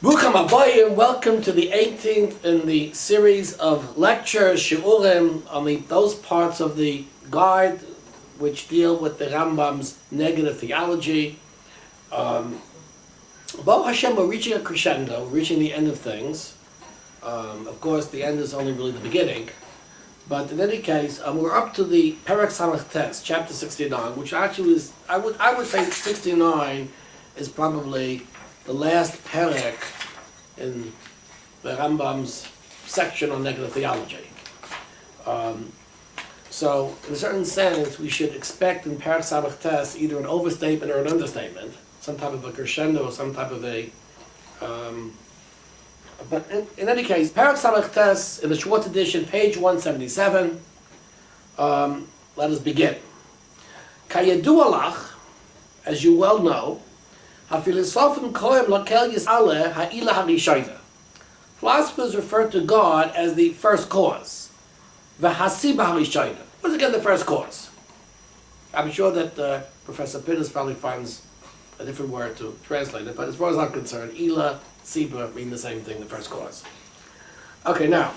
Brucham Abayim, welcome to the 18th in the series of lectures, shiurim, on those parts of the guide which deal with the Rambam's Negative Theology. Baruch Hashem, we're reaching a crescendo, reaching the end of things. Of course, the end is only really the beginning. But in any case, we're up to the Perek Samach Tes, chapter 69, which actually is, I would say 69 is probably the last perek in the Rambam's section on negative theology. So, in a certain sense, we should expect in Perek Samach Tes either an overstatement or an understatement, some type of a crescendo or some type of a... but in any case, Perek Samach Tes, in the Schwartz edition, page 177, let us begin. Kayadu alach, as you well know, philosophers refer to God as the first cause. What's again the first cause? I'm sure that Professor Pinnis probably finds a different word to translate it, but as far as I'm concerned, Ila, Siba mean the same thing, the first cause. Okay, now,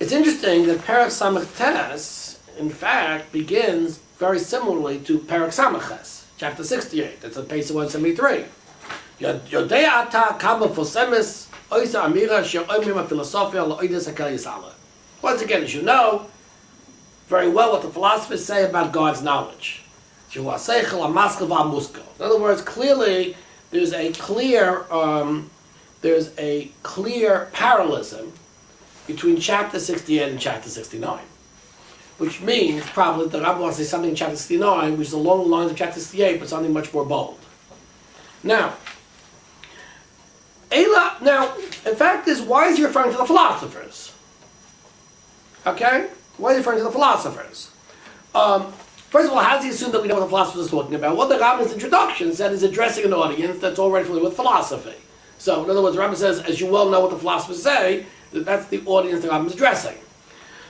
it's interesting that Perek Samach Tes, in fact, begins very similarly to Perek Samach Ches. Chapter 68, that's on page 173. Yodea ata kama fosemis oisa amira she'omim philosophia la'oides hakel yisala. Once again, as you know very well what the philosophers say about God's knowledge. In other words, clearly there's a clear parallelism between chapter 68 and chapter 69. Which means probably that the Rambam wants to say something in chapter 69, which is along the lines of chapter 68, but something much more bold. Now, in fact, why is he referring to the philosophers? Okay? Why is he referring to the philosophers? First of all, how does he assume that we know what the philosophers are talking about? Well, the Rambam's introduction said he's addressing an audience that's already familiar with philosophy. So, in other words, the Rambam says, as you well know what the philosophers say, that's the audience the Rambam is addressing.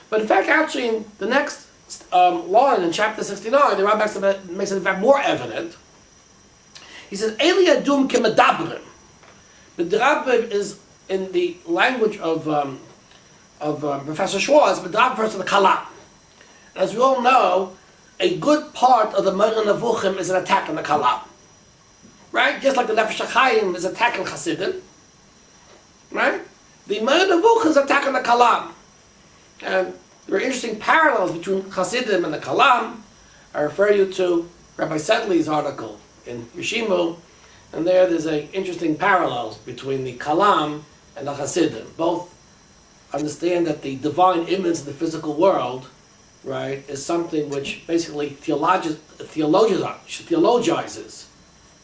But in fact, actually, in the next line in chapter 69, the Rambam makes it in fact more evident. He says, Eli adum kemedabrim. Medrabrim is, in the language of Professor Schwartz, Medrabrim refers to the kalam. As we all know, a good part of the Moreh Nevuchim is an attack on the kalam. Right? Just like the Nefesh HaChaim is attacking Chassidim. Right? The Moreh Nevuchim is attacking the kalam. And there are interesting parallels between Chassidim and the Kalam. I refer you to Rabbi Sedley's article in Yeshimu, and there's an interesting parallels between the Kalam and the Chassidim. Both understand that the divine image of the physical world, right, is something which basically theologizes,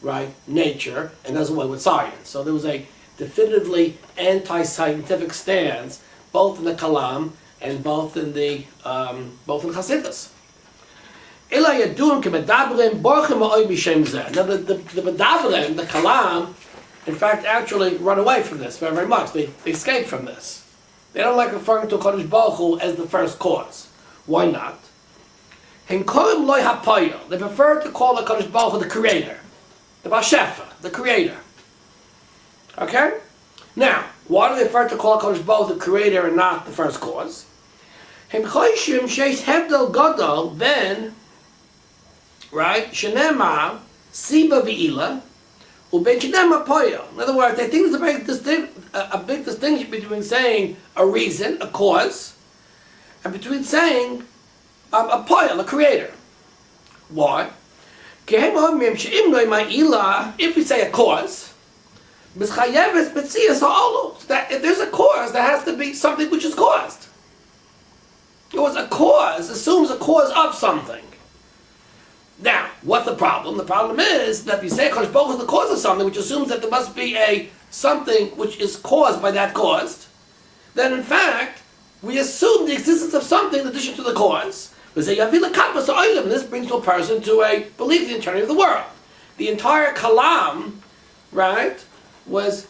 right, nature, and does away with science. So there was a definitively anti-scientific stance, both in the Kalam and both in Chassidus. Now the Medabrim, the Kalam, in fact, actually run away from this very, very much. They escape from this. They don't like referring to Kodesh Baruch Hu as the first cause. Why not? They prefer to call the Kodesh Baruch Hu the creator, the Bashefa, the creator. Okay? Now, why do they prefer to call Kodesh Baruch Hu the creator and not the first cause? Then, right, Shenema, Siba V'ila, Uben Shenema Poyo. In other words, they think there's a big distinction between saying a reason, a cause, and between saying a Poyo, a creator. Why? If we say a cause, that if there's a cause, there has to be something which is caused. In other words, a cause assumes a cause of something. Now, what's the problem? The problem is that if you say Kodesh Baruch Hu is the cause of something, which assumes that there must be something which is caused by that cause, then in fact, we assume the existence of something in addition to the cause. We say, and this brings to a person to a belief in the eternity of the world. The entire Kalam, right, was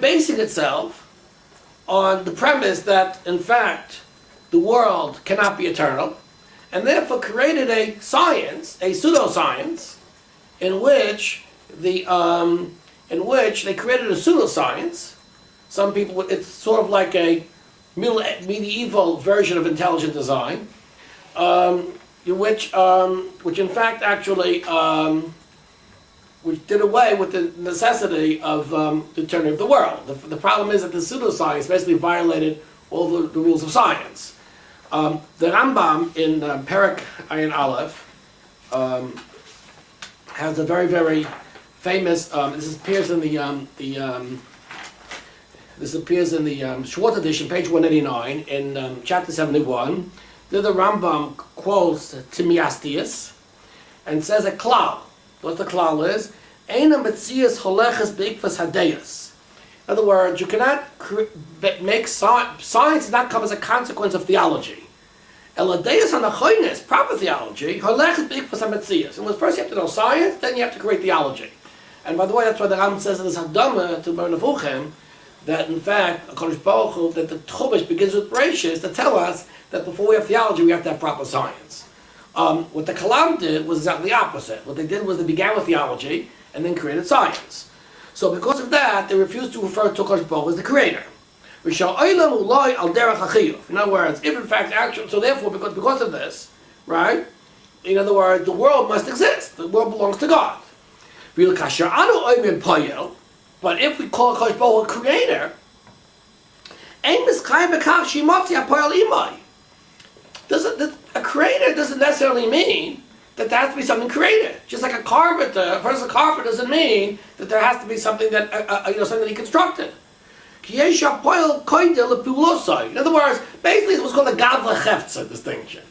basing itself on the premise that, in fact, the world cannot be eternal, and therefore created a science, a pseudoscience, in which the in which they created a pseudoscience. Some people, it's sort of like a medieval version of intelligent design, which in fact actually which did away with the necessity of the turning of the world. The problem is that the pseudoscience basically violated all the rules of science. The Rambam in Perek Ayin Aleph has a very, very famous. This appears in the Schwartz edition, page 189, in chapter 71. There the Rambam quotes Timiastius and says a klal. What the klal is, Eina metzias holeches beikvas hadeyas. In other words, you cannot make science does not come as a consequence of theology. Eladeyas hanachoines, proper theology, holeches beikvas hametzias. And first you have to know science, then you have to create theology. And by the way, that's why the Rambam says in this Hadama to Bernavuchem that in fact, Kodesh Baruch Hu, that the Chumash begins with Bereshis to tell us that before we have theology, we have to have proper science. What the Kalam did was exactly the opposite. What they did was they began with theology and then created science. So because of that, they refused to refer to Kodesh Baruch Hu as the creator. In other words, if in fact actually, so therefore because of this, right? In other words, the world must exist. The world belongs to God. But if we call Kodesh Baruch Hu a creator, a creator doesn't necessarily mean that there has to be something created. Just like a carpenter, a person carpenter doesn't mean that there has to be something that something that he constructed. In other words, basically it's what's called a gavla chefza distinction.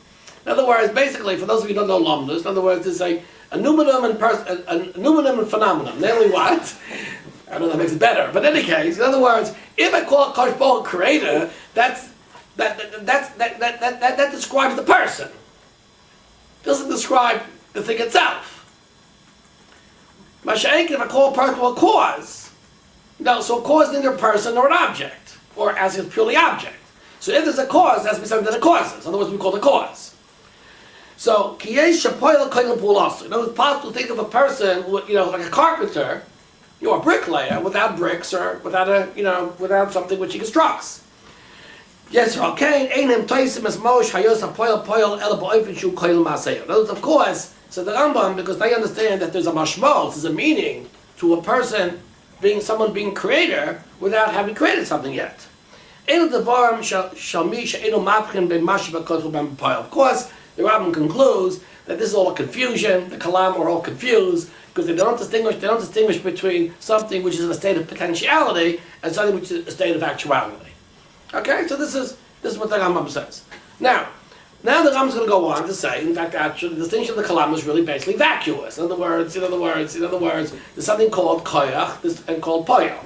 In other words, basically, for those of you who don't know lomdus, in other words, it's a numinum and phenomenon. Namely what? I don't know if that makes it better, but in any case, in other words, if I call Kodesh Baruch Hu creator, that describes the person. It doesn't describe the thing itself. Masha'ik, if I call a person a cause, no, so a cause is neither a person nor an object, or as it's purely object. So if there's a cause, there has to be something that it causes. Otherwise, we call it a cause. So, in other words, it's possible to think of a person, like a carpenter, a bricklayer, without bricks or without something which he constructs. Yes, okay. Of course, so the Rambam, because they understand that there's a mashmos, there's a meaning to a person someone being creator without having created something yet. Of course, the Rambam concludes that this is all a confusion. The Kalam are all confused because they don't distinguish between something which is a state of potentiality and something which is a state of actuality. Okay, so this is what the Rambam says. Now the Rambam is going to go on to say, in fact, actually, the distinction of the Kalam is really basically vacuous. In other words, there's something called koyach and called poyel.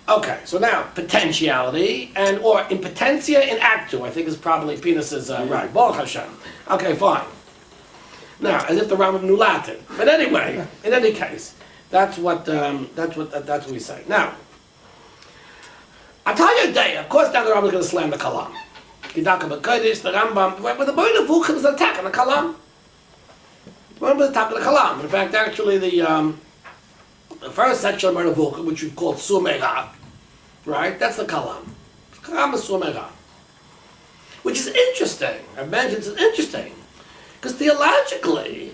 Okay, so now potentiality or impotentia in actu, I think is probably Pinas's right. Baruch Hashem. Okay, fine. Now, as if the Rambam knew Latin, but anyway, in any case, that's what we say. Now, I tell you a day. Of course, now the Rambam is going to slam the Kalam. Kidaka b'Kodesh, the Rambam, with the Boy Nevuchim is an attack on the Kalam. One of the attack on the Kalam. In fact, actually, the first section of Boy Nevuchim, which we call Sumera, right? That's the Kalam. Kalam is Sumera, which is interesting. I imagine it's interesting because theologically,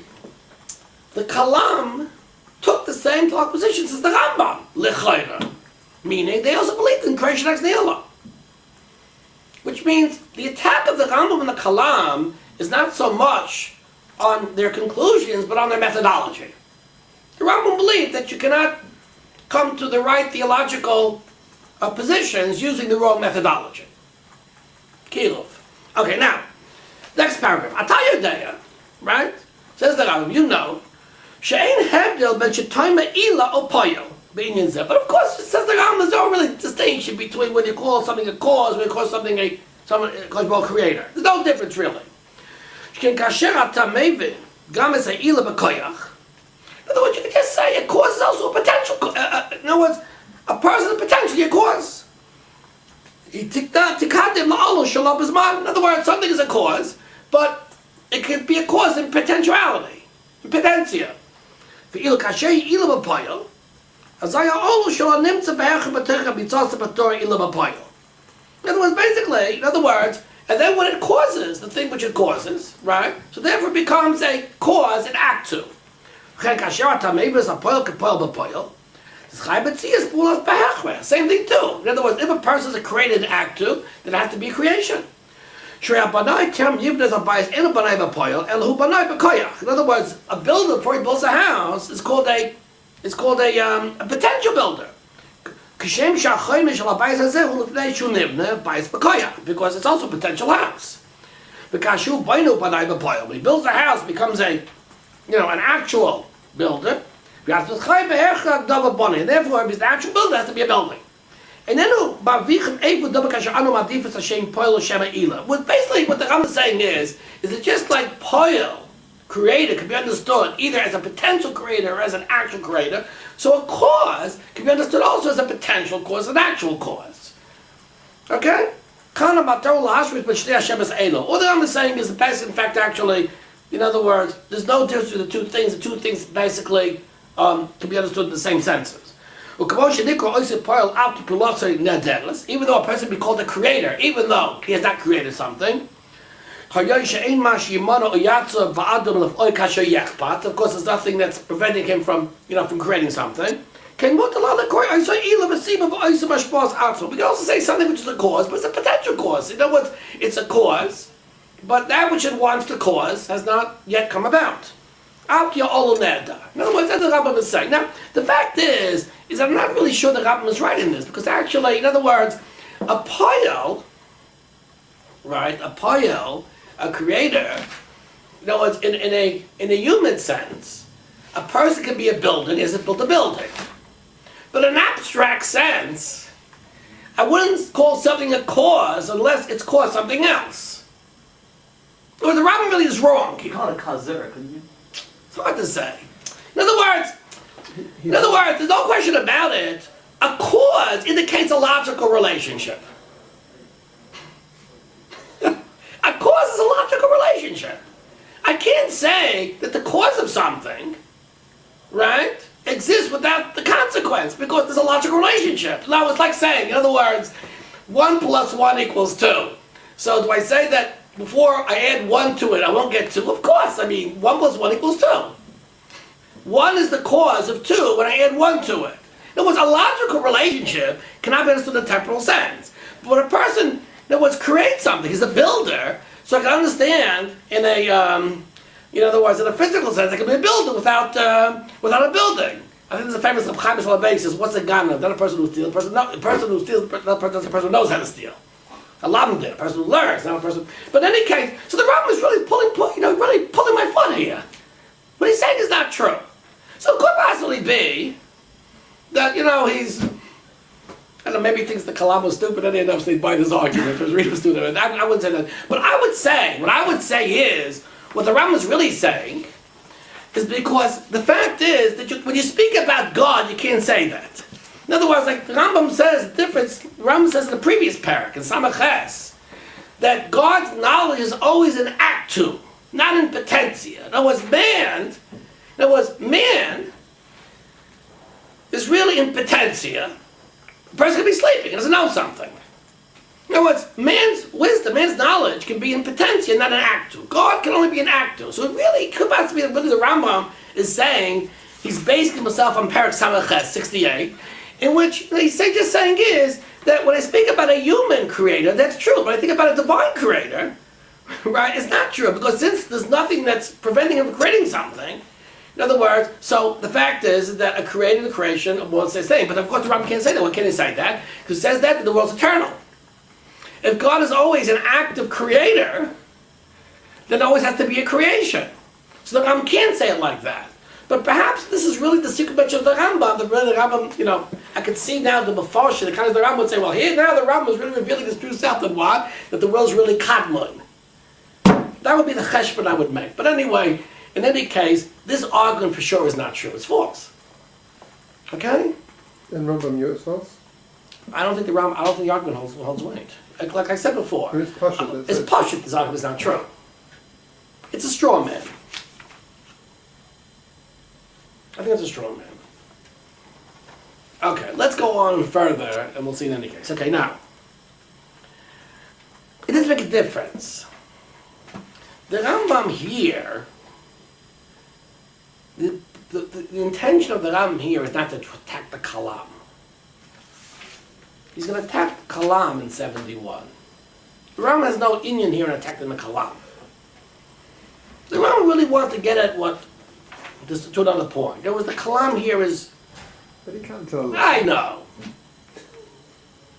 the Kalam took the same thought positions as the Rambam, L'chayra, meaning they also believed in creation ex nihilo. Which means the attack of the Rambam and the Kalam is not so much on their conclusions, but on their methodology. The Rambam believed that you cannot come to the right theological positions using the wrong methodology. Kilov. Okay, now, next paragraph. Atayodea, right? Says the Rambam, She'ein hebdel ben shetoyma ila o poyel. But of course, it says the Rambam, there's no really distinction between when you call something a cause, when you call something a creator. There's no difference really. In other words, you can just say a cause is also a potential. In other words, a person is potentially a cause. In other words, something is a cause, but it can be a cause in potentiality, in potentia. Azaya olu shelo nimtza be'echa b'techa b'tzasa b'torah ila b'poil. In other words, basically, in other words, and then when it causes, the thing which it causes, right? So therefore it becomes a cause, an act to. Same thing too. In other words, if a person is a created act to, then it has to be creation. In other words, a builder before he builds a house is called a potential builder. Because it's also a potential house. When he builds a house, it becomes an actual builder. And therefore, if he's the actual builder, it has to be a building. And then, basically, what the Rambam is saying is that just like poil, creator, can be understood either as a potential creator or as an actual creator, so a cause can be understood also as a potential cause, an actual cause. Okay? All the Rambam is saying is that, in fact, actually, in other words, there's no difference between the two things. The two things basically can be understood in the same senses. Even though a person be called a creator, even though he has not created something, of course, there's nothing that's preventing him from creating something. We can also say something which is a cause, but it's a potential cause. In other words, it's a cause, but that which it wants to cause has not yet come about. In other words, that's what the Rambam is saying. Now, the fact is I'm not really sure the Rambam is right in this, because actually, in other words, a poil, right, a creator, in other words, in a human sense, a person can be a builder, and he hasn't built a building. But in an abstract sense, I wouldn't call something a cause unless it's caused something else. Or the Rambam really is wrong. You call it a causeur, couldn't you? It's hard to say. In other words, there's no question about it. A cause indicates a logical relationship. A cause is a logical relationship. I can't say that the cause of something, right, exists without the consequence, because there's a logical relationship. Now, it's like saying, in other words, 1 + 1 = 2. So do I say that before I add 1 to it, I won't get 2? Of course. 1 + 1 = 2. 1 is the cause of 2 when I add 1 to it. In other words, a logical relationship cannot be understood in a temporal sense. But when a person, in other words, creates something, he's a builder, so I can understand in a, in other words, in a physical sense, I can be a builder without a building. I think there's a famous Chaim Shalom says, what's a ganav? Not a person who steals. The person who steals, not a person who knows how to steal. A lamdin, a person who learns, not a person. But in any case, so the Rambam is really pulling my foot here. What he's saying is not true. So it could possibly be that, he's, I don't know, maybe he thinks the Kalam was stupid and he enough to buy this argument. His readers do that. I wouldn't say that. But what I would say is, what the Rambam is really saying is because the fact is that when you speak about God, you can't say that. In other words, like the Rambam says, the Rambam says in the previous parak, in Samaches, that God's knowledge is always an act to, not in potentia. In other words, man is really in potentia. A person can be sleeping, he doesn't know something. In other words, man's wisdom, man's knowledge can be in potentia, not an act to. God can only be an act to. So it really could possibly be that really the Rambam is saying, he's basing himself on Parak Samaches 68, in which he's just saying is that when I speak about a human creator, that's true. But I think about a divine creator, right, it's not true. Because since there's nothing that's preventing him from creating something, in other words, so the fact is that a creator and a creation are one and the same. But of course the Rambam can't say that. Why can't he say that? Because it says that the world's eternal. If God is always an active creator, then there always has to be a creation. So the Rambam can't say it like that. But perhaps this is really the secret message of the Rambam. The Rambam, I could see now the Mefarshim, the kind of the Rambam would say, well, here now the Rambam is really revealing his true self, and what? That the world's really kadmon. That would be the cheshbon I would make. But anyway, in any case, this argument for sure is not true. It's false. Okay? And Rambam, yours false? I don't think the argument holds weight. Like I said before, It's Pashut. This argument is not true. It's a straw man. I think it's a straw man. Okay, let's go on further, and we'll see in any case. Okay, now, it doesn't make a difference. The Rambam here, the intention of the Rambam here is not to attack the Kalam. He's going to attack the Kalam in 71. The Rambam has no Indian here in attacking the Kalam. The Rambam really wants to get at what, just to another point. There was the Kalam here is, But he can't tell. I know.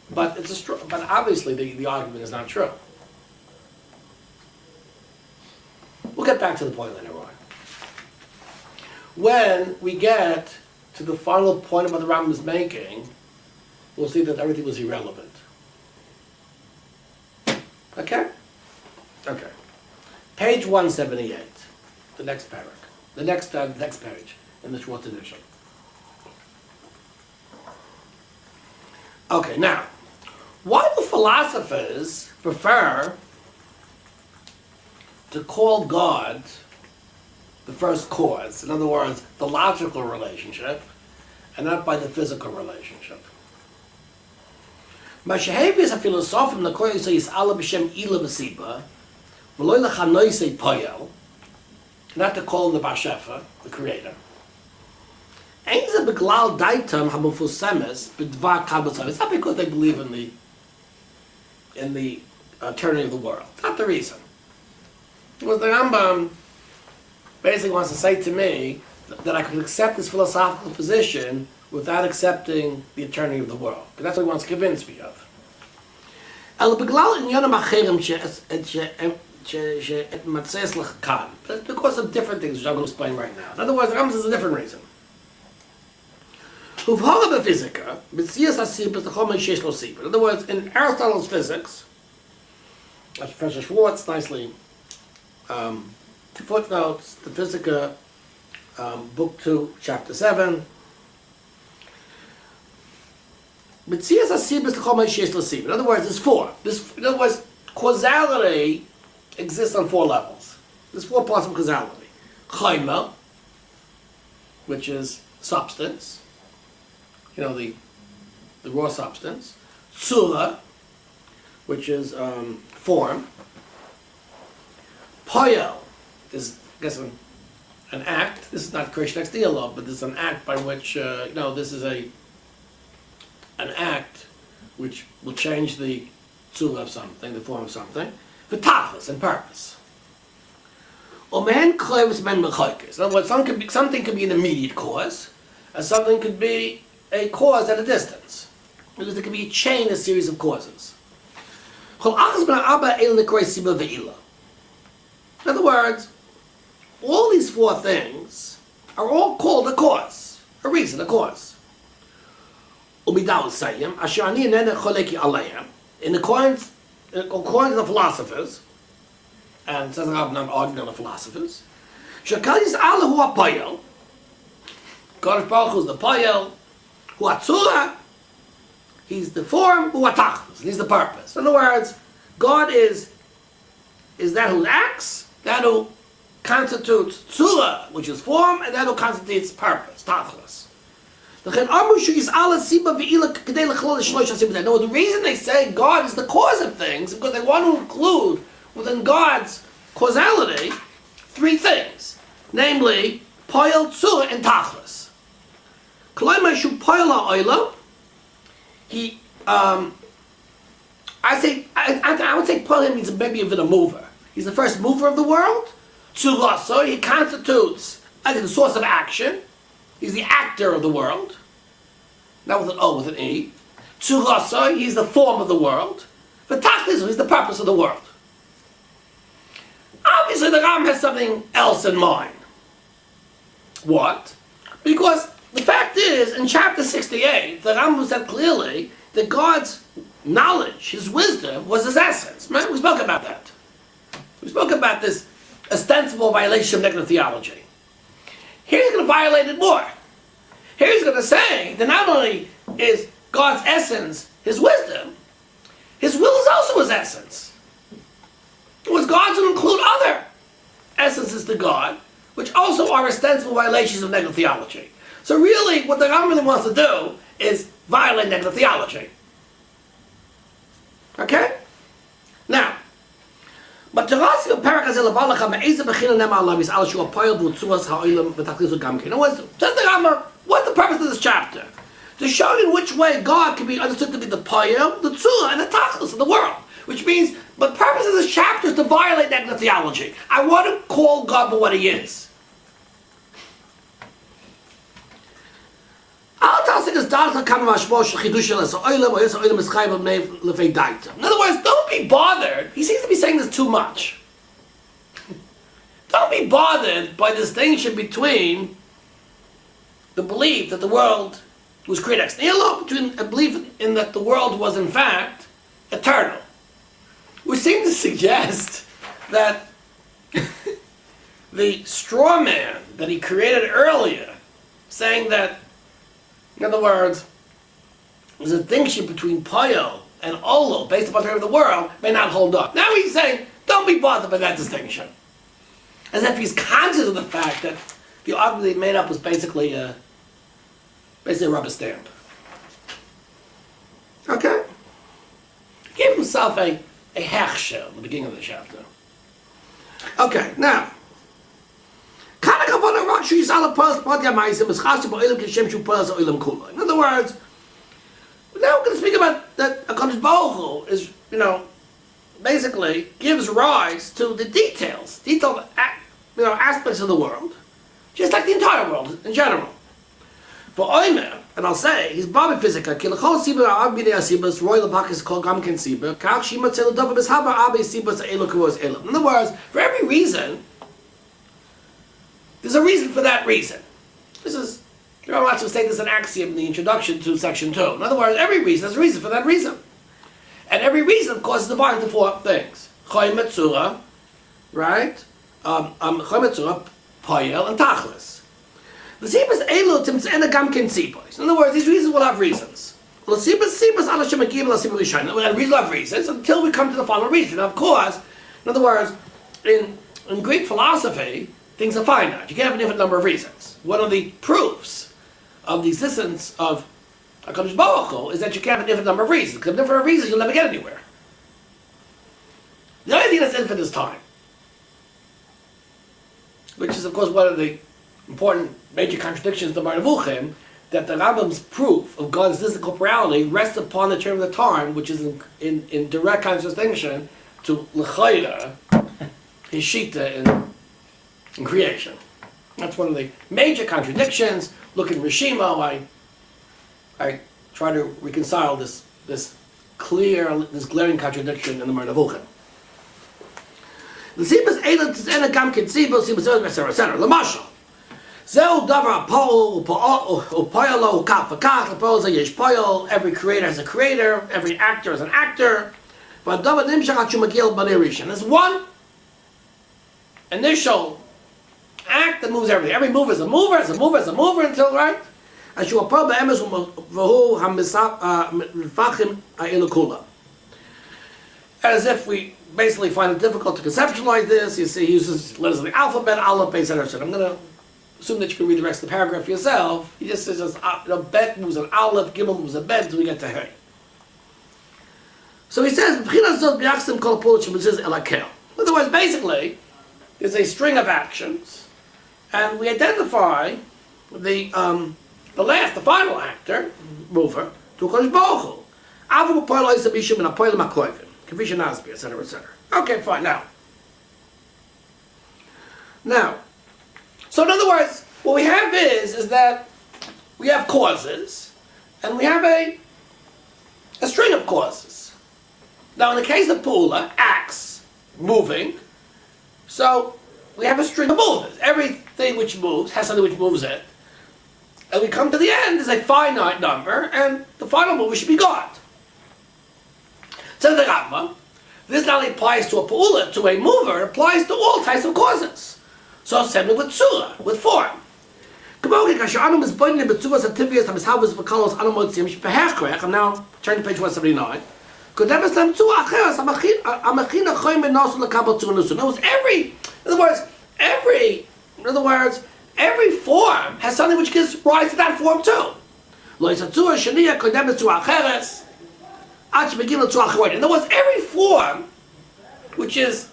But it's but obviously the argument is not true. We'll get back to the point later on. When we get to the final point of what the Rambam is making, we'll see that everything was irrelevant. Okay? Okay. Page 178, the next paragraph, the next page in the Schwartz edition. Okay, now, why do philosophers prefer to call God the first cause? In other words, the logical relationship, and not by the physical relationship. Mashahevis a philosophem the koyes is ala b'shem ila b'siba, v'loy lechanoisei poyel, not to call him the Bashefa, the creator. Ain't it beglal daitam hamufusemes b'dvar kabbatzah? It's not because they believe in the eternity of the world. It's not the reason. Because the Rambam basically wants to say to me that I could accept this philosophical position without accepting the eternity of the world. But that's what he wants to convince me of. But because of different things, which I'm going to explain right now. In other words, the Rambam says a different reason. In other words, in Aristotle's physics, as Professor Schwartz nicely footnotes, the Physica, Book 2, Chapter 7. In other words, there's four. In other words, causality exists on four levels. There's four parts of causality. Chayma, which is substance, the raw substance. Tzura, which is form. Poyel is, I guess, an act. This is not creation ex nihilo, but this is an act by which, this is an act which will change the tzura of something, the form of something, for tachlis and purpose. In other words, something could be an immediate cause, and something could be a cause at a distance. Because there could be a chain, a series of causes. In other words, all these four things are all called a cause, a reason, a cause. In accordance to the philosophers, and says I'm not arguing on the philosophers, God Baruch Hu is the Payel, Hu Atzura, he's the form, Hu Atachlis, he's the purpose. In other words, God is that who acts, that who constitutes Tzura, which is form, and that who constitutes purpose, Tachlis. No, the reason they say God is the cause of things is because they want to include within God's causality three things, namely Poyel, Tzura, and Tachlis. I would say Poyel means maybe even a mover. He's the first mover of the world. Tzura, he constitutes, the source of action. He's the actor of the world. Not with an O, with an E. Tzura, he's the form of the world. But Tachlis, he's the purpose of the world. Obviously, the Rambam has something else in mind. What? Because the fact is, in chapter 68, the Rambam said clearly that God's knowledge, his wisdom, was his essence. Remember, we spoke about that. We spoke about this ostensible violation of negative theology. Here he's going to violate it more. Here he's going to say that not only is God's essence his wisdom, his will is also his essence. Was God to include other essences to God, which also are ostensible violations of negative theology. So really, what the Rambam wants to do is violating negative theology. Okay? Now, but in other words, says the Rambam, what's the purpose of this chapter? To show you in which way God can be understood to be the poyel, the tzura, and the tachlis of the world. Which means, but the purpose of this chapter is to violate negative theology. I want to call God for what he is. In other words, don't be bothered. He seems to be saying this too much. Don't be bothered by the distinction between the belief that the world was created ex nihilo, between a belief in that the world was in fact eternal. Which seems to suggest that the straw man that he created earlier, saying that, in other words, there's a distinction between poyo and olo based upon the of the world may not hold up. Now he's saying, don't be bothered by that distinction. As if he's conscious of the fact that the argument he made up was basically a rubber stamp. Okay? He gave himself a hechsher at the beginning of the chapter. Okay, now. In other words, now we're going to speak about that HaKadosh Baruch Hu is, basically gives rise to the detailed aspects of the world, just like the entire world in general. For Omer, and I'll say, he's Baba Physica, Kilachol Sibir Abinei Asibas, Royal Bakis called Gamken Sibir, Kach Shima Tzelo Dova Bishaba Abe Sibas Elokos Elam. In other words, for every reason, there's a reason for that reason. There are lots of statements as an axiom in the introduction to section 2. In other words, every reason has a reason for that reason. And every reason, of course, is divided into 4 things. Choy Metzura, right? Choy Metzura, Poyel, and Tachlis. The Sibas Elu Timtzena Gamken Sibos. In other words, these reasons will have reasons. The Sibas Ala Shemagim La Sibas Rishon. Reasons will have reasons until we come to the final reason. Now, of course, in other words, in Greek philosophy, things are finite. You can have a different number of reasons. One of the proofs of the existence of HaKadosh Baruch Hu is that you can have a different number of reasons. Because if different reasons, you'll never get anywhere. The only thing that's infinite is time. Which is, of course, one of the important major contradictions to Nevuchim, that the Rambam's proof of God's existence and corporeality rests upon the term of the time, which is in direct contradistinction to L'chayra, his shita in creation. That's one of the major contradictions. Look in Rishimo, I try to reconcile this glaring contradiction in the Nevuchim. The Sibas Eilat is Ena Gamkin Sibos, Sibas Eilat, etc. Lamashal. Zeu davar apol upoyalo kaf v'kach lepoza yesh poyol. Every creator has a creator. Every actor is an actor. V'adavar nimshach achumagil b'nei rishon. There's one initial act that moves everything. Every move is a mover, until, right? As you apol be'emes v'hu ha'mifachim ha'ilukula. As if we basically find it difficult to conceptualize this. You see, he uses letters of the alphabet, aleph, etc. I'm going to assume that you can read the rest of the paragraph yourself. He just says, bet moves an aleph, gimel moves a bet, until we get to hey. So he says, in other words, basically, there's a string of actions, and we identify the final actor, mover, to HaKadosh Baruch Hu. etc. Okay, fine. Now, so in other words, what we have is that we have causes, and we have a string of causes. Now, in the case of Pula, acts, moving, so we have a string of movers. Everything which moves has something which moves it. And we come to the end, there's a finite number, and the final mover should be God. Says the Rambam, this not only applies to a Pula, to a mover, it applies to all types of causes. So similar with Tzura, with form. I'm now turning to page 179. In other words, every form has something which gives rise to that form too. In other words, every form which is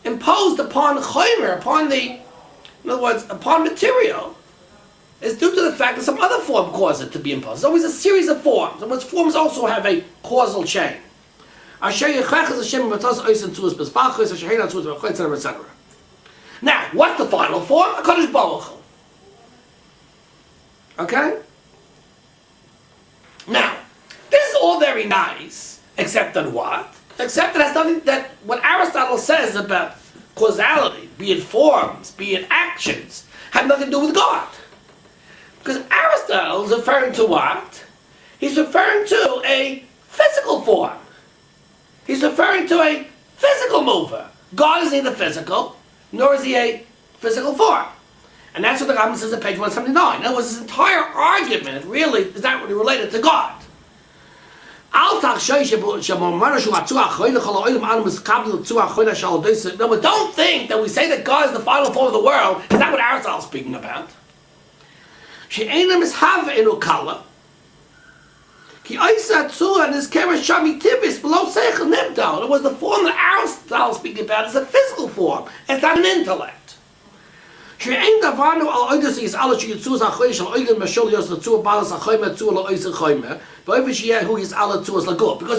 imposed upon chaymer, in other words, upon material, is due to the fact that some other form caused it to be imposed. There's always a series of forms, and which forms also have a causal chain. Etc. Now, what's the final form? A Kadosh Baruch Hu. Okay? Now, this is all very nice, except that what? Except that it has nothing, that what Aristotle says about causality, be it forms, be it actions, have nothing to do with God. Because Aristotle is referring to what? He's referring to a physical form. He's referring to a physical mover. God is neither physical, nor is he a physical form. And that's what the Rambam says at page 179. In other words, this entire argument really is not really related to God. No, don't think that we say that God is the final form of the world. Is that what Aristotle is speaking about? It was the form that Aristotle is speaking about is a physical form. It's not an intellect. Because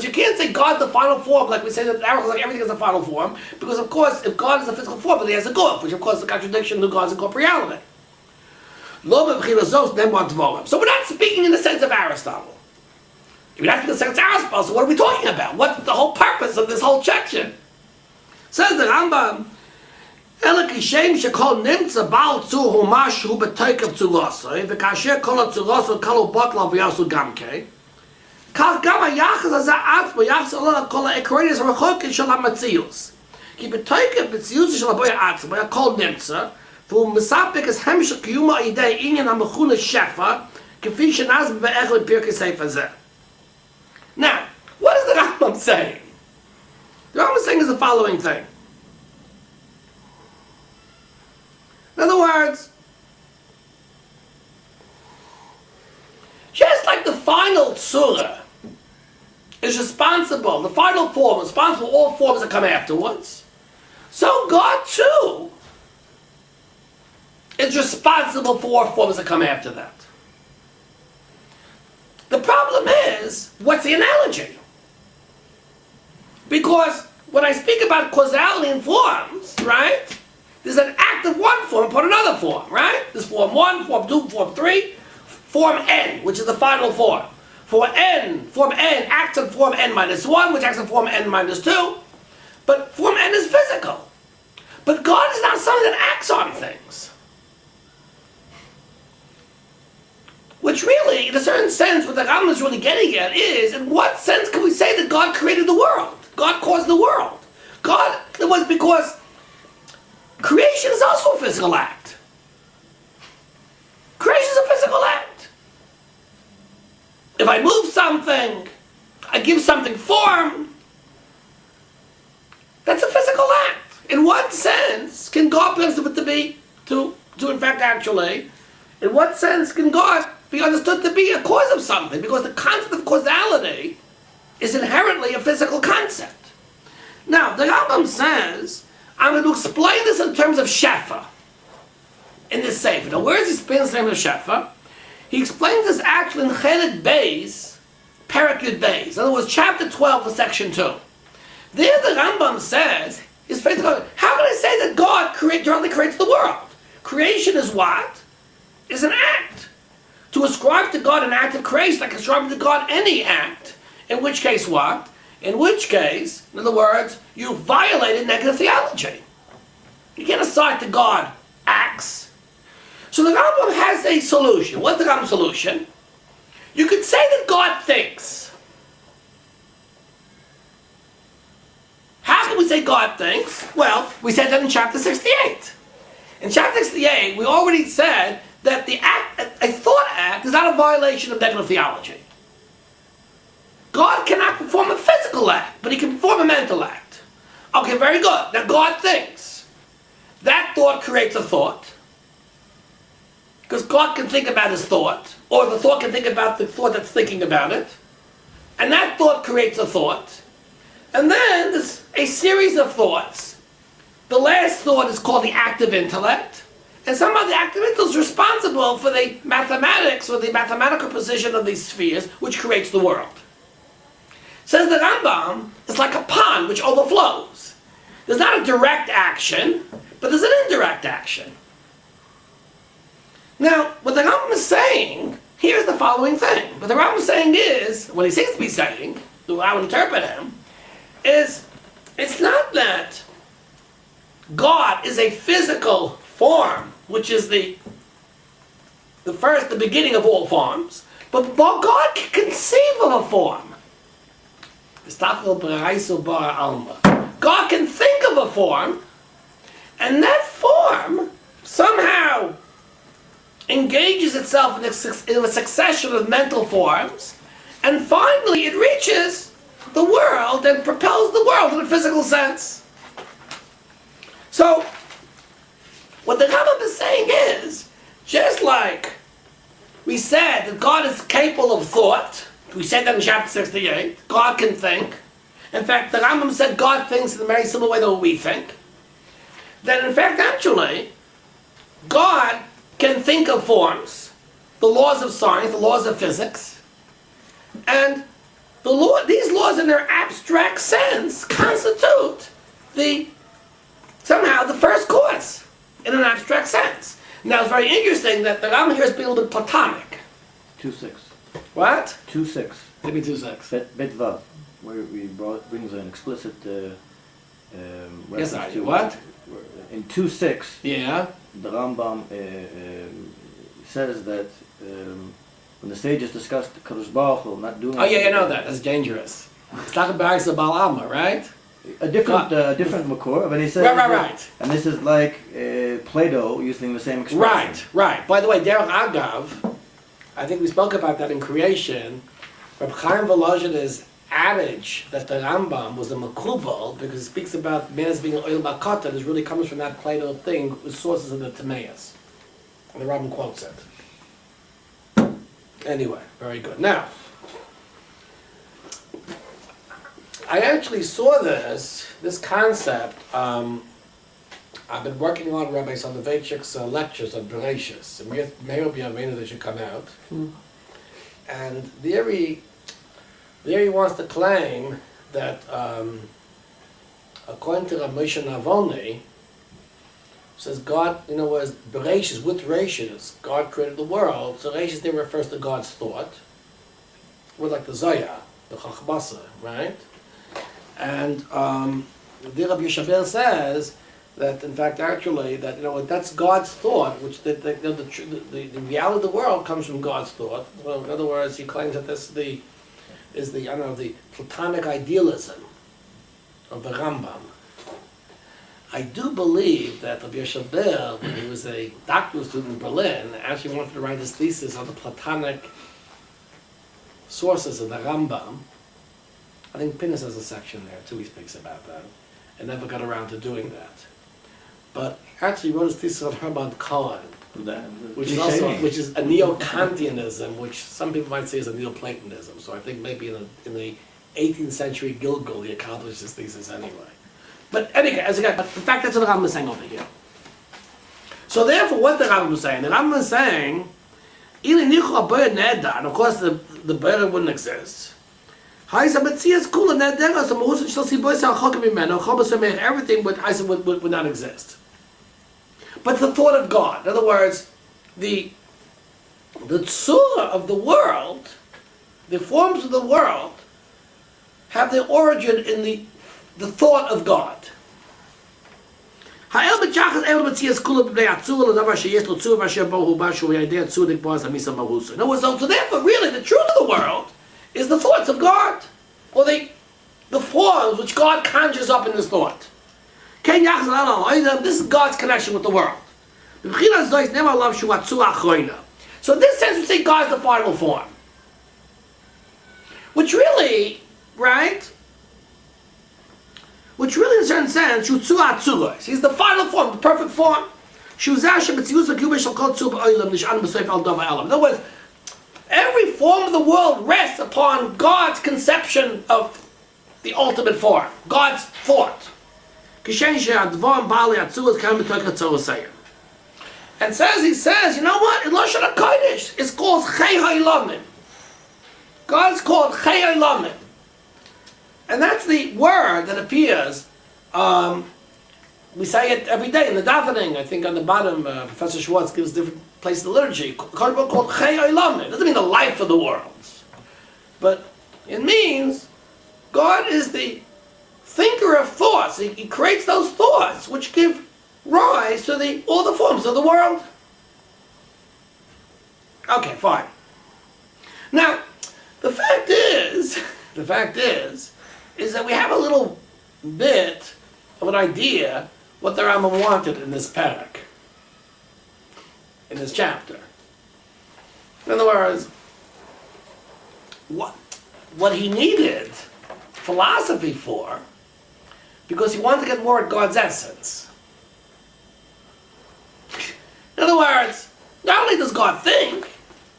you can't say God's the final form like we say that Aristotle, like everything is the final form. Because of course, if God is the physical form, then he has a guf, which of course is a contradiction to God's incorporeality. So we're not speaking in the sense of Aristotle. If you're not speaking in the sense of Aristotle, so what are we talking about? What's the whole purpose of this whole section? Says the Rambam, והוא מספק את המשך קיומו על ידי עניין המכונה שפע, כפי שנז באיך לפרקי ספר זה. Now, what is the Rambam saying? The Rambam is saying is the following thing. In other words, just like the final surah is responsible, the final form is responsible for all forms that come afterwards, so God too is responsible for all forms that come after that. The problem is, what's the analogy? Because when I speak about causality in forms, right, there's an act of one form upon another form, right? There's form 1, form 2, form 3, form n, which is the final form. Form n acts on form n minus 1, which acts on form n minus 2. But form n is physical. But God is not something that acts on things. Which really, in a certain sense, what the Rambam is really getting at is, in what sense can we say that God created the world? God caused the world. God, it was because creation is also a physical act. Creation is a physical act. If I move something, I give something form, that's a physical act. In what sense can God be understood to be, to in fact actually, in what sense can God be understood to be a cause of something? Because the concept of causality is inherently a physical concept. Now, the Rambam says, I'm going to explain this in terms of Shefa in this Sefer. Now, where does he explain this in terms of Shefa? He explains this actually in Chelik Beis, Perek Yud Beis. In other words, chapter 12 of section 2. There the Rambam says, how can I say that God directly creates the world? Creation is what? Is an act. To ascribe to God an act of creation, like ascribing to God any act, in which case what? In which case, in other words, you violated negative theology. You can't assign to God acts. So the Rambam has a solution. What's the Rambam's solution? You could say that God thinks. How can we say God thinks? Well, we said that in chapter 68. In chapter 68, we already said that the act, a thought act, is not a violation of negative theology. God cannot perform a physical act, but he can perform a mental act. Okay, very good. Now God thinks. That thought creates a thought. Because God can think about his thought. or the thought can think about the thought that's thinking about it, and that thought creates a thought, and then there's a series of thoughts. The last thought is called the active intellect, and somehow the active intellect is responsible for the mathematics or the mathematical precision of these spheres, which creates the world. Says the Rambam, it's like a pond which overflows. There's not a direct action, but there's an indirect action. Now, what the Rambam is saying, here's the following thing. What the Rambam is saying is, what he seems to be saying, the way I would interpret him, is it's not that God is a physical form, which is the beginning of all forms, but God can conceive of a form. God can think of a form, and that form somehow engages itself in a succession of mental forms, and finally it reaches the world and propels the world in a physical sense. So, what the Rambam is saying is, just like we said that God is capable of thought, we said that in chapter 68, God can think. In fact, the Rambam said God thinks in a very similar way that we think. Then in fact, actually, God can think of forms, the laws of science, the laws of physics, and these laws in their abstract sense constitute somehow the first cause in an abstract sense. Now it's very interesting that the Rambam here is being a little bit Platonic. 2-6. What? 2-6. Maybe 2-6. Bet Vav, where we brings an explicit reference Yes, to what? In 2-6. Yeah. The Rambam says that when the sages discussed the Kadosh Baruch Hu not doing. Oh yeah, you know that. That's dangerous. It's talking about the Baal Alma, right? A different makor, but he says. Right. And this is like Plato using the same expression. Right. By the way, Derech Agav, I think we spoke about that in creation. Reb Chaim Volozhin's adage that the Rambam was a makubal because it speaks about man as being an oil bakata, this really comes from that Plato thing with sources in the Timaeus. And the Rambam quotes it. Anyway, very good. Now, I actually saw this concept. I've been working on Rabbi Soloveitchik's lectures on Bereshis. And Meir Triebitz, they should come out. And there he wants to claim that, according to Rabbi Moshe Navoni, says God, was Bereshis, with Reshis, God created the world. So Reshis there refers to God's thought. We're like the Zoya, the Chachmasa, right? And the Rabbi Yishabel says that, in fact, actually, that that's God's thought, which the reality of the world comes from God's thought. Well, in other words, he claims that this is the Platonic idealism of the Rambam. I do believe that Rabbi Yishabel, when he was a doctoral student in Berlin, actually wanted to write his thesis on the Platonic sources of the Rambam. I think Pinnis has a section there too, he speaks about that, and never got around to doing that. But actually he wrote his thesis on Hermann Cohen, which is a neo-Kantianism, which some people might say is a Neoplatonism. So I think maybe in the 18th century Gilgal he accomplished his thesis anyway. But anyway, in fact that's what the Rambam is saying over here. So therefore, what the Rambam is saying? The Rambam is saying, and of course the bird wouldn't exist. Everything would not exist. But the thought of God, in other words, the tzura of the world, the forms of the world, have their origin in the thought of God. In other words, so therefore, really, the truth of the world is the thoughts of God, or the forms which God conjures up in His thought. This is God's connection with the world. So in this sense, we say God's the final form. Which really, in a certain sense, He's the final form, the perfect form. In other words, every form of the world rests upon God's conception of the ultimate form, God's thought. And he says, you know what? In Lashon HaKodesh, it's called Chei Ha'olamim. God is called Chei Ha'olamim. And that's the word that appears, we say it every day in the davening. I think on the bottom, Professor Schwartz gives different places in the liturgy. Called Chei Ha'olamim. It doesn't mean the life of the world. But it means God is the thinker of thoughts. He creates those thoughts which give rise to all the forms of the world. Okay, fine. Now, the fact is that we have a little bit of an idea what the Rambam wanted in this parak, in this chapter. In other words, what he needed philosophy for, because he wanted to get more at God's essence. In other words, not only does God think,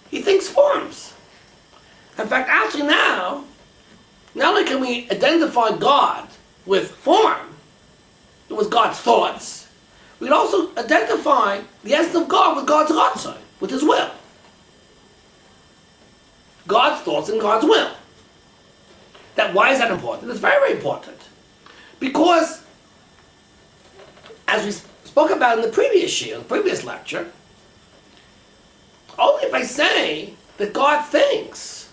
he thinks forms. In fact, actually now, not only can we identify God with form, with God's thoughts, we can also identify the essence of God with God's ratzon, with his will. God's thoughts and God's will. Why is that important? It's very, very important. Because, as we spoke about in the previous lecture, only if I say that God thinks.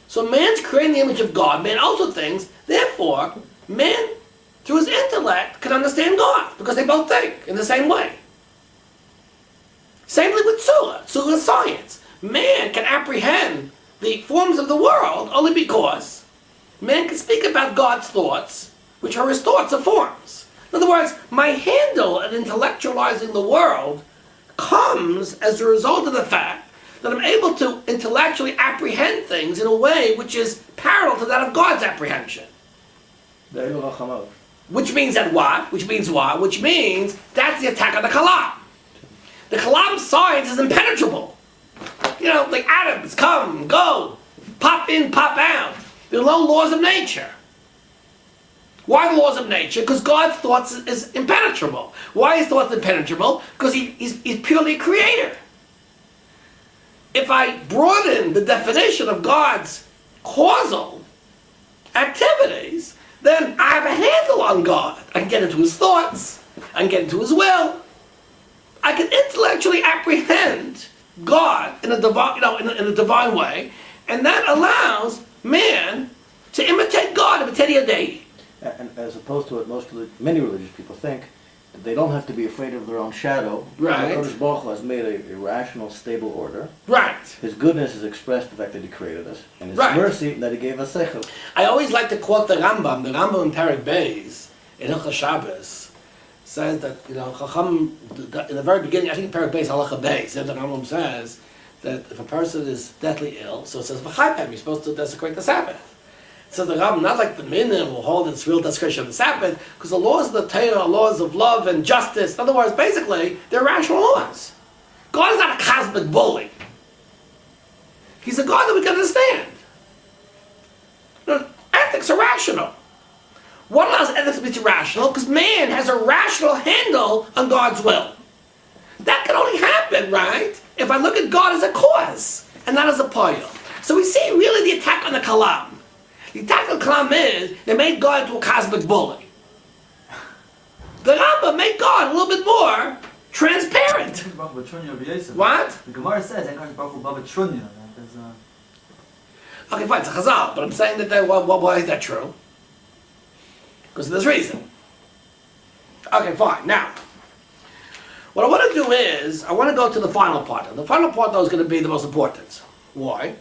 So man's creating the image of God, man also thinks, therefore, man, through his intellect, can understand God, because they both think in the same way. Same thing with Tzula is science. Man can apprehend the forms of the world only because man can speak about God's thoughts, which are his thoughts of forms. In other words, my handle at intellectualizing the world comes as a result of the fact that I'm able to intellectually apprehend things in a way which is parallel to that of God's apprehension. Which means that what? Which means what? Which means that's the attack on the Kalam. The Kalam's science is impenetrable. You know, like atoms come, go, pop in, pop out. There are no laws of nature. Why the laws of nature? Because God's thoughts is impenetrable. Why is thoughts impenetrable? Because he's purely a creator. If I broaden the definition of God's causal activities, then I have a handle on God. I can get into his thoughts. I can get into his will. I can intellectually apprehend God in a divine, in a divine way, and that allows man to imitate God, imitate Yadei. And as opposed to what many religious people think, that they don't have to be afraid of their own shadow. Right. Kodesh Baruch Hu has made a rational, stable order. Right. His goodness is expressed in the fact that he created us, and his Right. mercy that he gave us seichel. I always like to quote the Rambam. The Rambam in Perek Beis, in Hilchos Shabbos, says that, Chacham, in the very beginning, I think in Perek Beis, Halacha Beis, the Rambam says that if a person is deathly ill, so it says, V'chaypem, you're supposed to desecrate the Sabbath. So the Rambam, not like the minim will hold its real desecration of the Sabbath, because the laws of the Torah are laws of love and justice. In other words, basically, they're rational laws. God is not a cosmic bully. He's a God that we can understand. Ethics are rational. What allows ethics to be rational? Because man has a rational handle on God's will. That can only happen, right, if I look at God as a cause and not as a poil. So we see really the attack on the Kalam. The attack on the Kalam is they made God into a cosmic bully. The Rambam made God a little bit more transparent. What? The Gemara says, Okay, fine, it's a chazal, but I'm saying that why is that true? Because of this reason. Okay, fine. Now, what I want to do is, I want to go to the final part. And the final part, though, is going to be the most important. Why?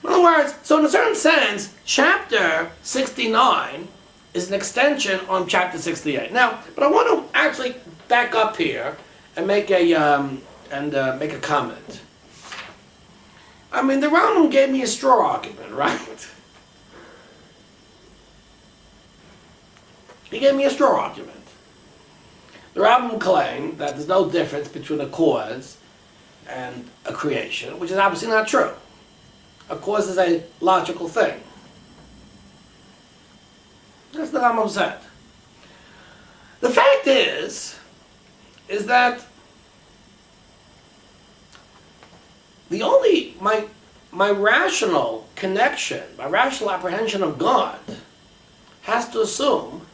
In other words, so in a certain sense, chapter 69 is an extension on chapter 68. Now, but I want to actually back up here and make a comment. I mean, the Rambam gave me a straw argument, right? He gave me a straw argument. The Rambam claimed that there's no difference between a cause and a creation, which is obviously not true. a cause is a logical thing. That's what the Rambam said. The fact is that the only, my rational connection, my rational apprehension of God has to assume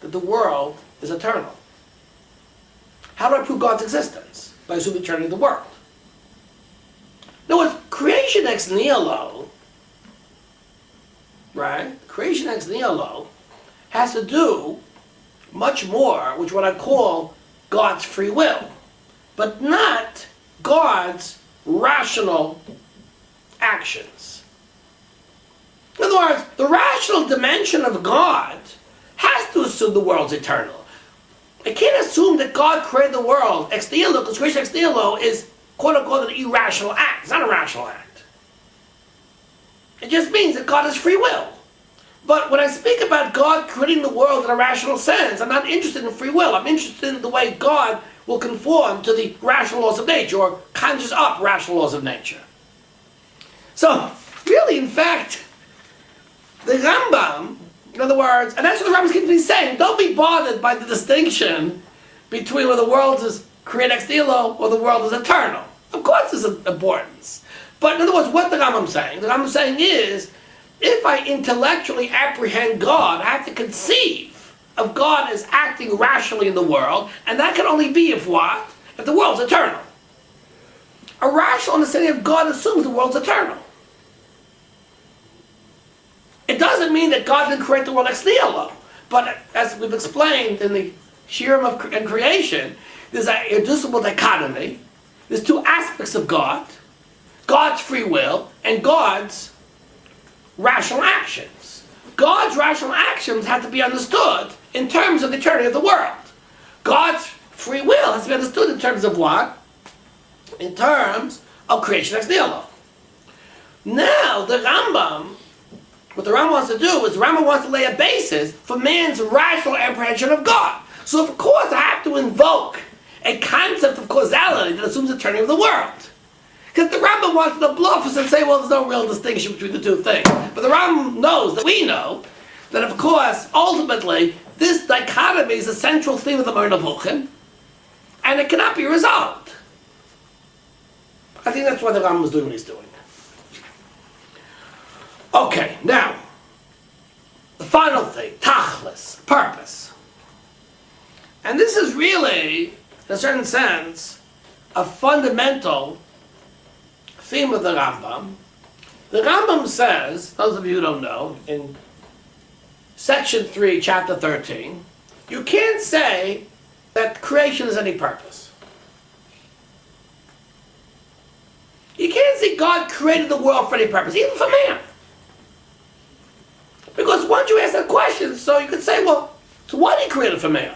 that the world is eternal. How do I prove God's existence? By assuming eternity of the world. In other words, creation ex nihilo, right? Creation ex nihilo has to do much more with what I call God's free will, but not God's rational actions. In other words, the rational dimension of God has to assume the world's eternal. I can't assume that God created the world ex nihilo, because creation ex nihilo is quote-unquote an irrational act. It's not a rational act. It just means that God has free will. But when I speak about God creating the world in a rational sense, I'm not interested in free will. I'm interested in the way God will conform to the rational laws of nature, or conjures up rational laws of nature. So, really, in fact, the Rambam, in other words, and that's what the Rambam keeps me saying, don't be bothered by the distinction between whether the world is created ex nihilo or the world is eternal. Of course there's an importance. But in other words, what the Rambam saying? The Rambam saying is, if I intellectually apprehend God, I have to conceive of God as acting rationally in the world, and that can only be if what? If the world's eternal. A rational understanding of God assumes the world's eternal. It doesn't mean that God didn't create the world ex nihilo, but as we've explained in the shiurim and creation, there's an irreducible dichotomy. There's two aspects of God: God's free will and God's rational actions. God's rational actions have to be understood in terms of the eternity of the world. God's free will has to be understood in terms of what? In terms of creation ex nihilo. Now, the Rambam, what the Rambam wants to do is the Rambam wants to lay a basis for man's rational apprehension of God. So, of course, I have to invoke a concept of causality that assumes the eternity of the world. Because the Rambam wants to bluff us and say, well, there's no real distinction between the two things. But the Rambam knows that we know that, of course, ultimately, this dichotomy is a central theme of the Moreh Nevuchim, and it cannot be resolved. I think that's why the Rambam is doing what he's doing. Okay, now, the final thing, tachlis, purpose. And this is really, in a certain sense, a fundamental theme of the Rambam. The Rambam says, those of you who don't know, in section 3, chapter 13, you can't say that creation has any purpose. You can't say God created the world for any purpose, even for man. Because once you ask that question, so you could say, well, so why did he create it for man?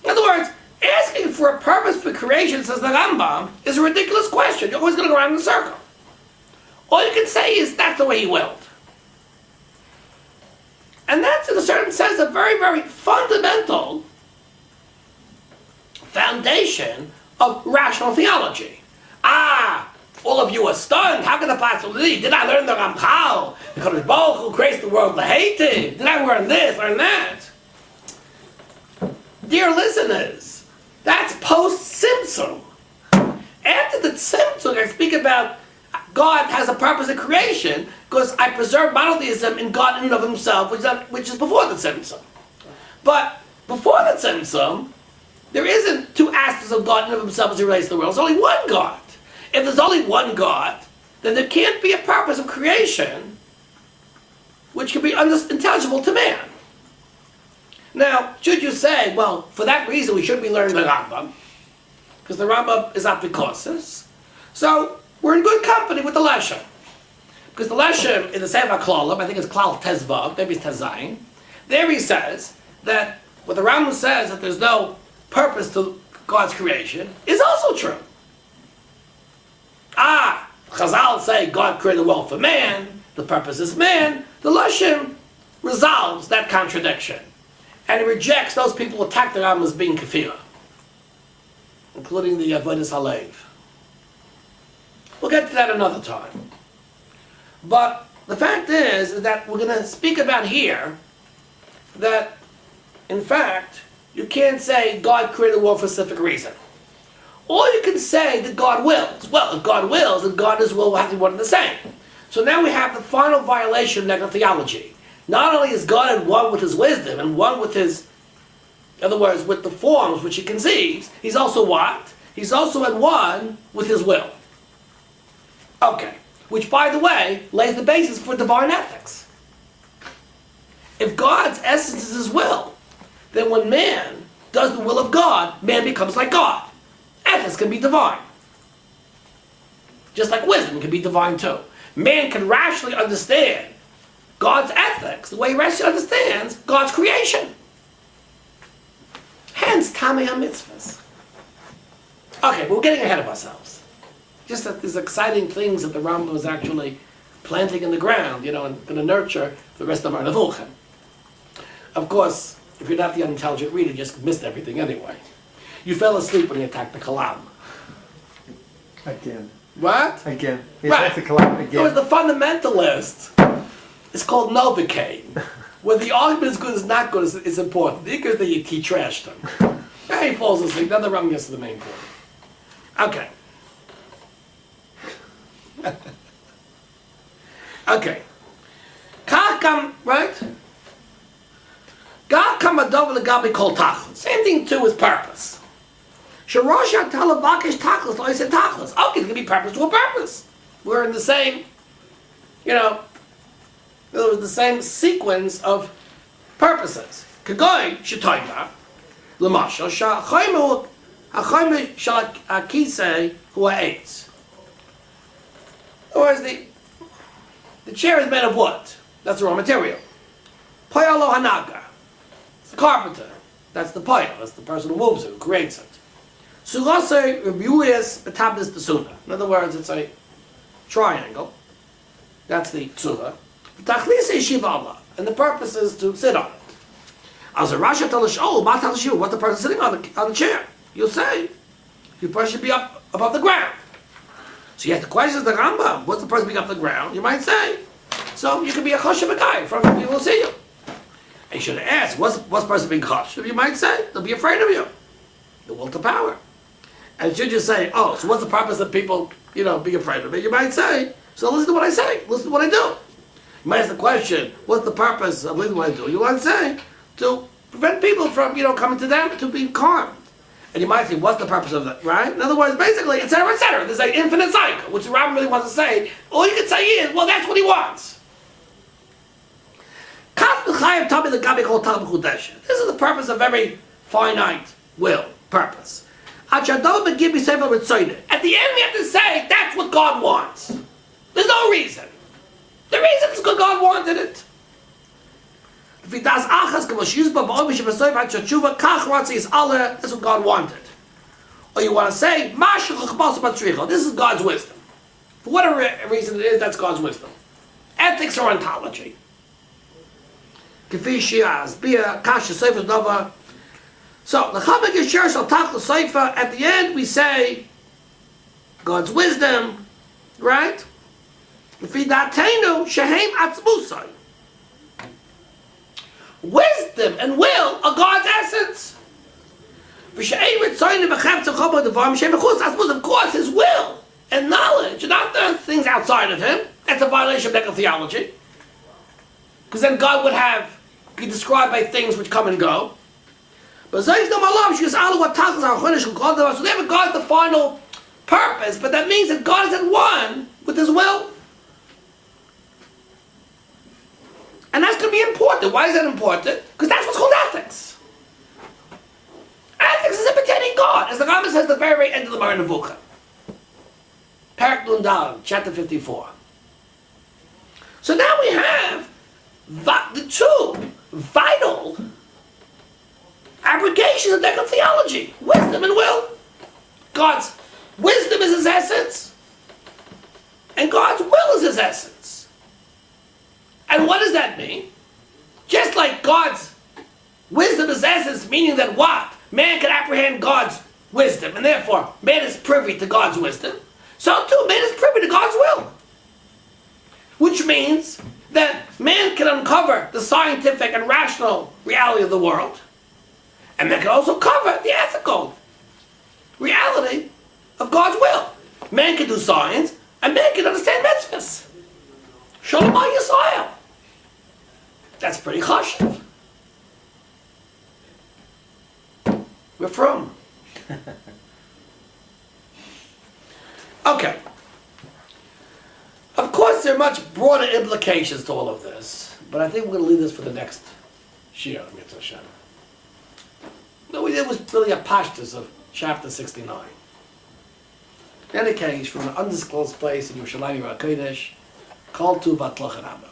In other words, asking for a purpose for creation, says the Rambam, is a ridiculous question. You're always going to go around in a circle. All you can say is, that's the way he willed. And that's, in a certain sense, a very, very fundamental foundation of rational theology. All of you are stunned. How can it possibly be? Did I learn the Ramchal? The Kadosh Baruch Hu creates the world Laheti? Did I learn this, learn that? Dear listeners, that's post-Tzimtzum. After the Tzimtzum, I speak about God has a purpose in creation because I preserve monotheism in God in and of himself, which is before the Tzimtzum. But before the Tzimtzum, there isn't two aspects of God in and of himself as he relates to the world. There's only one God. If there's only one God, then there can't be a purpose of creation which can be intelligible to man. Now, should you say, well, for that reason we shouldn't be learning the Rambam, because the Rambam is apikosis, so we're in good company with the Leshem. Because the Leshem in the Sefer Klalim, I think it's Klal Tezvav, maybe it's Tezayin, there he says that what the Rambam says, that there's no purpose to God's creation, is also true. Chazal say God created the world for man, the purpose is man. The Leshem resolves that contradiction. And he rejects those people who attack the Rambam as being kafira, including the Avodas Halev. We'll get to that another time. But the fact is that we're going to speak about here that, in fact, you can't say God created the world for a specific reason. Or you can say that God wills. Well, if God wills, then God and His will have to be one and the same. So now we have the final violation of negative theology. Not only is God at one with His wisdom and one with His, in other words, with the forms which He conceives, He's also what? He's also at one with His will. Okay. Which, by the way, lays the basis for divine ethics. If God's essence is His will, then when man does the will of God, man becomes like God. Ethics can be divine. Just like wisdom can be divine too. Man can rationally understand God's ethics the way he rationally understands God's creation. Hence, Tamei HaMitzvahs. Okay, but we're getting ahead of ourselves. Just that these exciting things that the Rambam is actually planting in the ground, and going to nurture the rest of our Nevuchim. Of course, if you're not the unintelligent reader, you just missed everything anyway. You fell asleep when you attacked the Kalam. Again. What? Again. He Right. attacked the Kalam again. It was the fundamentalist. It's called Novocaine. Whether the argument is good or not good is important. Because he trashed him. Yeah, he falls asleep. Then the Rambam gets to the main point. Okay. Okay. Kakam, right? Kakam adov legabi kol tachlis. Same thing too with purpose. Shirosha talavakish tachlis, like I said tachlis. Okay, it can be purpose to a purpose. We're in the same, it was the same sequence of purposes. Kagoy shetoyma, l'mashal shachaymu hachaymu shalakise who are eights. Or is the chair is made of wood. That's the raw material. Payalo hanaga. It's the carpenter. That's the payal. That's the person who moves it, who creates it. Surase reviewis betablis tsuna. In other words, it's a triangle. That's the tsura. Tachlise shiva Allah. And the purpose is to sit on it. As a Rasha tells what's the person sitting on the chair? You'll say, the person should be up above the ground. So you have to question the Rambam. What's the person being up the ground? You might say. So you could be a choshev guy from people will see you. And you should ask, what's the person being choshev? You might say, they'll be afraid of you. The will to power. And you should just say, so what's the purpose of people, being afraid of me? You might say, so listen to what I say. Listen to what I do. You might ask the question, what's the purpose of listening to what I do? You might say, to prevent people from, coming to them, to be calm. And you might say, what's the purpose of that, right? In other words, basically, et cetera, et cetera. There's an infinite cycle, which the Rambam really wants to say. All you can say is, well, that's what he wants. This is the purpose of every finite will, purpose. At the end, we have to say, that's what God wants. There's no reason. The reason is because God wanted it. That's what God wanted. Or you want to say, this is God's wisdom. For whatever reason it is, that's God's wisdom. Ethics or ontology. So, at the end we say, God's wisdom, right? Wisdom and will are God's essence. Of course, His will and knowledge are not the things outside of Him. That's a violation of negative theology. Because then God would be described by things which come and go. But so therefore God's the final purpose, but that means that God is at one with His will. And that's going to be important. Why is that important? Because that's what's called ethics. Ethics is imitating God. As the Rambam says at the very, very end of the Moreh Nevuchim. Parak Nun Daled, chapter 54. So now we have the two vital abrogations of negative theology. Wisdom and will. God's wisdom is His essence. And God's will is His essence. And what does that mean? Just like God's wisdom is essence, meaning that what? Man can apprehend God's wisdom, and therefore man is privy to God's wisdom. So too, man is privy to God's will. which means that man can uncover the scientific and rational reality of the world, and man can also cover the ethical reality of God's will. Man can do science, and man can understand mitzvahs. Shalom Yisrael. That's pretty chashuv. We're from. Okay. Of course, there are much broader implications to all of this, but I think we're going to leave this for the next shiur, Mitzvah Hashem. No, it was really a pashtus of chapter 69. In any case, from an undisclosed place in Yerushalayim HaKodesh, called to Batlach Rambam.